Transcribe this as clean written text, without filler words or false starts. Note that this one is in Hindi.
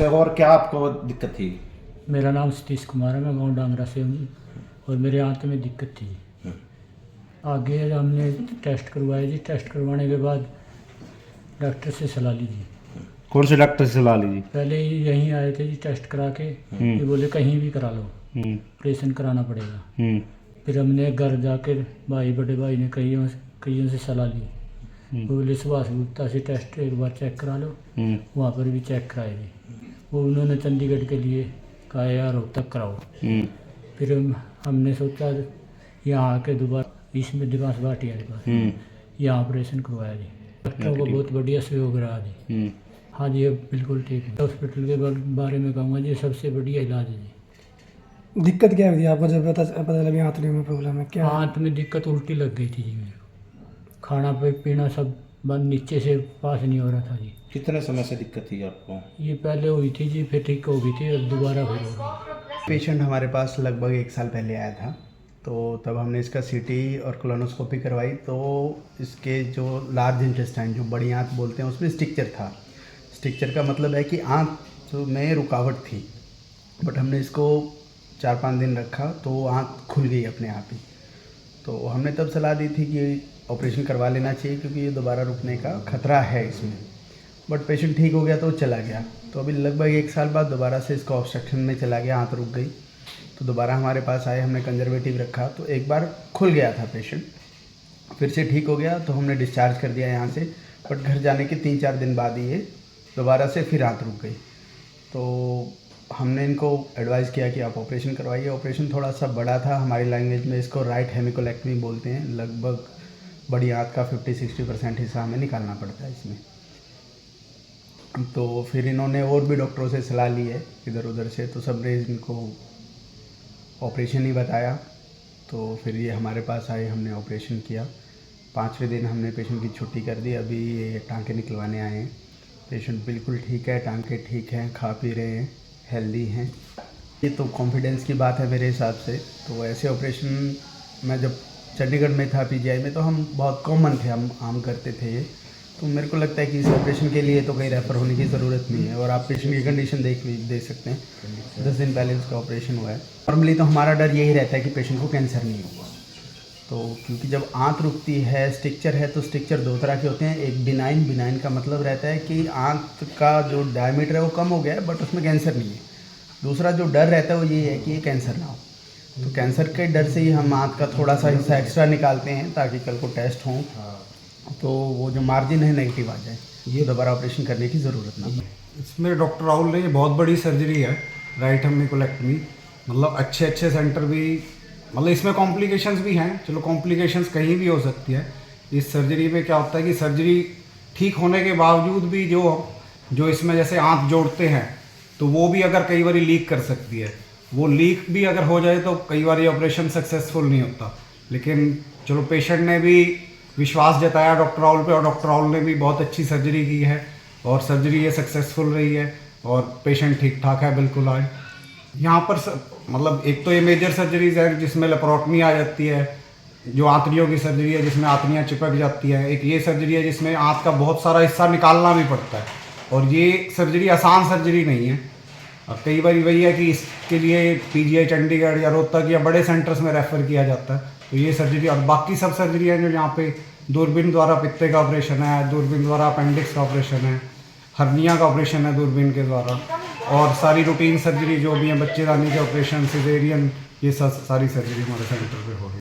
और क्या आपको दिक्कत थी? मेरा नाम सतीश कुमार है, मैं गांव डांगरा से हूँ और मेरे आंत में दिक्कत थी। आगे हमने टेस्ट करवाया जी। टेस्ट करवाने के बाद डॉक्टर से सलाह ली जी। कौन से डॉक्टर से सलाह ली जी? पहले ही यहीं आए थे जी टेस्ट करा के। ये बोले कहीं भी करा लो, ऑपरेशन कराना पड़ेगा। फिर हमने घर जाकर बड़े भाई ने कईयों से सलाह ली। वो बोले सुभाष गुप्ता से टेस्ट एक बार चेक करा लो। वहाँ पर भी चेक कराए जी। वो उन्होंने चंडीगढ़ के लिए कहा यार रोहतक कराओ। फिर हमने सोचा यहाँ आके दोबारा इसमें दिमाग भाटिया के पास यहाँ ऑपरेशन करवाया जी। डॉक्टरों को बहुत बढ़िया सहयोग रहा जी। हाँ जी, अब बिल्कुल ठीक है। हॉस्पिटल के बारे में कहूँगा जी, सबसे बढ़िया इलाज है जी। दिक्कत क्या हुई आपको जब पता लगी हाथ में प्रॉब्लम है? क्या हाथ में दिक्कत, उल्टी लग गई थी जी मेरे को। खाना पीना सब बंद, नीचे से पास नहीं हो रहा था जी। कितने समय से दिक्कत थी आपको? ये पहले हुई थी जी, फिर ठीक हो गई थी और दोबारा फिर हो गई। पेशेंट हमारे पास लगभग 1 साल पहले आया था, तो तब हमने इसका सीटी और कोलोनोस्कोपी करवाई। तो इसके जो लार्ज इंटेस्टाइन, जो बड़ी आंत बोलते हैं, उसमें स्टिक्चर था। स्टिक्चर का मतलब है कि आंत में रुकावट थी। बट हमने इसको 4-5 दिन रखा तो आंत खुल गई अपने आप ही। तो हमने तब सलाह दी थी कि ऑपरेशन करवा लेना चाहिए, क्योंकि ये दोबारा रुकने का खतरा है इसमें। बट पेशेंट ठीक हो गया तो चला गया। तो अभी लगभग 1 साल बाद दोबारा से इसका ऑब्स्ट्रक्शन में चला गया, आंत रुक गई। तो दोबारा हमारे पास आए, हमने कंजर्वेटिव रखा तो एक बार खुल गया था पेशेंट, फिर से ठीक हो गया तो हमने डिस्चार्ज कर दिया यहाँ से। बट घर जाने के 3-4 दिन बाद ही ये दोबारा से फिर आंत रुक गई। तो हमने इनको एडवाइस किया कि आप ऑपरेशन करवाइए। ऑपरेशन थोड़ा सा बड़ा था, हमारी लैंग्वेज में इसको राइट हेमिकोलेक्टमी बोलते हैं। लगभग बड़ी आंत का 50-60% हिस्सा हमें निकालना पड़ता है इसमें। तो फिर इन्होंने और भी डॉक्टरों से सलाह ली है इधर उधर से, तो सब ने इनको ऑपरेशन ही बताया। तो फिर ये हमारे पास आए, हमने ऑपरेशन किया। 5वें दिन हमने पेशेंट की छुट्टी कर दी। अभी ये टाँके निकलवाने आए हैं। पेशेंट बिल्कुल ठीक है, टाँके ठीक हैं, खा पी रहे हैं, हेल्दी हैं। ये तो कॉन्फिडेंस की बात है मेरे हिसाब से। तो ऐसे ऑपरेशन मैं जब चंडीगढ़ में था पीजीआई में, तो हम बहुत कॉमन थे, हम आम करते थे ये। तो मेरे को लगता है कि इस ऑपरेशन के लिए तो कहीं रेफ़र होने की ज़रूरत नहीं है। और आप पेशेंट की कंडीशन देख सकते हैं, 10 दिन पहले उसका ऑपरेशन हुआ है। नॉर्मली तो हमारा डर यही रहता है कि पेशेंट को कैंसर नहीं होगा। तो क्योंकि जब आंत रुकती है, स्टिक्चर है, तो स्टिक्चर 2 तरह के होते हैं। एक बिनाइन का मतलब रहता है कि आंत का जो डायमीटर है वो कम हो गया है, बट उसमें कैंसर नहीं है। दूसरा जो डर रहता है वो ये है कि ये कैंसर ना हो। तो कैंसर के डर से ही हम आंत का थोड़ा सा हिस्सा एक्स्ट्रा निकालते हैं, ताकि कल को टेस्ट हों तो वो जो मार्जिन है नेगेटिव आ जाए, ये दोबारा ऑपरेशन करने की ज़रूरत ना। इसमें डॉक्टर राहुल ने, ये बहुत बड़ी सर्जरी है, राइट हेमिकोलेक्टमी। मतलब अच्छे सेंटर भी, मतलब इसमें कॉम्प्लिकेशंस भी हैं। चलो कॉम्प्लिकेशंस कहीं भी हो सकती है। इस सर्जरी में क्या होता है कि सर्जरी ठीक होने के बावजूद भी जो इसमें जैसे आंत जोड़ते हैं, तो वो भी अगर कई बार लीक कर सकती है। वो लीक भी अगर हो जाए तो कई बार ये ऑपरेशन सक्सेसफुल नहीं होता। लेकिन चलो पेशेंट ने भी विश्वास जताया डॉक्टर राहुल पे, और डॉक्टर राहुल ने भी बहुत अच्छी सर्जरी की है और सर्जरी ये सक्सेसफुल रही है और पेशेंट ठीक ठाक है बिल्कुल आज। यहाँ पर मतलब एक तो ये मेजर सर्जरीज है जिसमें लेप्रोटमी आ जाती है, जो आंतड़ियों की सर्जरी है जिसमें आंतड़ियाँ चिपक जाती हैं। एक ये सर्जरी है जिसमें आंत का बहुत सारा हिस्सा निकालना भी पड़ता है, और ये सर्जरी आसान सर्जरी नहीं है। और कई बार वही है कि इसके लिए पीजीआई चंडीगढ़ या रोहतक या बड़े सेंटर्स में रेफ़र किया जाता है। तो ये सर्जरी और बाकी सब सर्जरी हैं जो यहाँ पे दूरबीन द्वारा पित्ते का ऑपरेशन है, दूरबीन द्वारा अपेंडिक्स का ऑपरेशन है, हर्निया का ऑपरेशन है दूरबीन के द्वारा, और सारी रूटीन सर्जरी जो भी है, बच्चेदानी के ऑपरेशन, सिजेरियन, ये सारी सर्जरी हमारे सेंटर पे हो रही है।